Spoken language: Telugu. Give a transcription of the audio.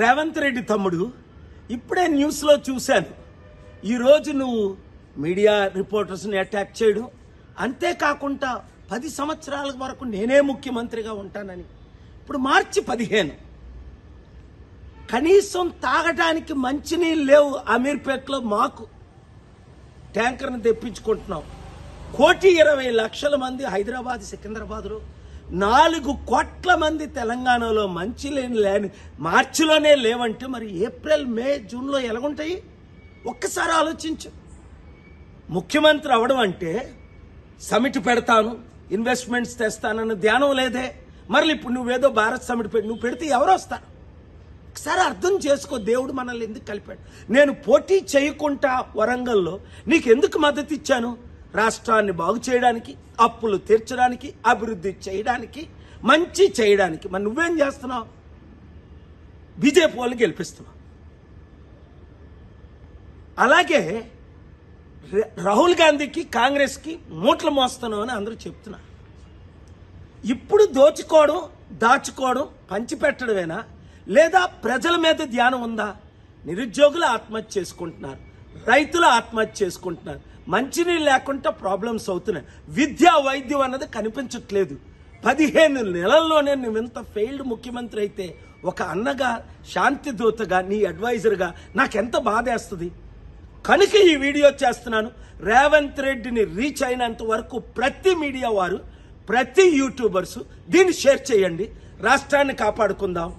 రేవంత్ రెడ్డి తమ్ముడు ఇప్పుడే న్యూస్లో చూశాను. ఈరోజు నువ్వు మీడియా రిపోర్టర్స్ని అటాక్ చేయడం, అంతేకాకుండా 10 సంవత్సరాల వరకు నేనే ముఖ్యమంత్రిగా ఉంటానని. ఇప్పుడు మార్చి 15 కనీసం తాగడానికి మంచినీళ్ళు లేవు. అమీర్పేటలో మాకు ట్యాంకర్ని తెప్పించుకుంటున్నాం. 1,20,00,000 మంది హైదరాబాద్ సికింద్రాబాద్లో, 4 కోట్ల మంది తెలంగాణలో మంచినీళ్ళు లేని మార్చిలోనే లేవంటే మరి ఏప్రిల్ మే జూన్లో ఎలాగుంటాయి? ఒక్కసారి ఆలోచించు. ముఖ్యమంత్రి అవడం అంటే సమిట్ పెడతాను, ఇన్వెస్ట్మెంట్స్ తెస్తానన్న ధ్యానం లేదే. మరి ఇప్పుడు నువ్వేదో భారత్ సమిట్ నువ్వు పెడితే ఎవరు వస్తారు? ఒకసారి అర్థం చేసుకో. దేవుడు మనల్ని ఎందుకు కలిపాడు? నేను పోటీ చేయకుండా వరంగల్లో నీకు ఎందుకు మద్దతు ఇచ్చాను? రాష్ట్రాన్ని బాగు చేయడానికి, అప్పులు తీర్చడానికి, అభివృద్ధి చేయడానికి, మంచి చేయడానికి. మరి నువ్వేం చేస్తున్నావు? బీజేపీ వాళ్ళని గెలిపిస్తున్నావు. అలాగే రాహుల్ గాంధీకి, కాంగ్రెస్కి మూటలు మోస్తున్నావు అని అందరూ చెప్తున్నారు. ఇప్పుడు దోచుకోవడం, దాచుకోవడం, పంచిపెట్టడమేనా? లేదా ప్రజల మీద ధ్యానం ఉందా? నిరుద్యోగులు ఆత్మహత్య చేసుకుంటున్నారు, రైతులు ఆత్మహత్య చేసుకుంటున్నారు, మంచినీళ్ళు లేకుండా ప్రాబ్లమ్స్ అవుతున్నాయి, విద్యా వైద్యం అన్నది కనిపించట్లేదు. 15 నెలల్లోనే నువ్వు ఎంత ఫెయిల్డ్ ముఖ్యమంత్రి అయితే, ఒక అన్నగా, శాంతి దూతగా, నీ అడ్వైజర్గా నాకెంత బాధేస్తుంది. కనుక ఈ వీడియో చేస్తున్నాను. రేవంత్ రెడ్డిని రీచ్ అయినంత వరకు ప్రతి మీడియా వారు, ప్రతి యూట్యూబర్స్ దీన్ని షేర్ చేయండి. రాష్ట్రాన్ని కాపాడుకుందాం.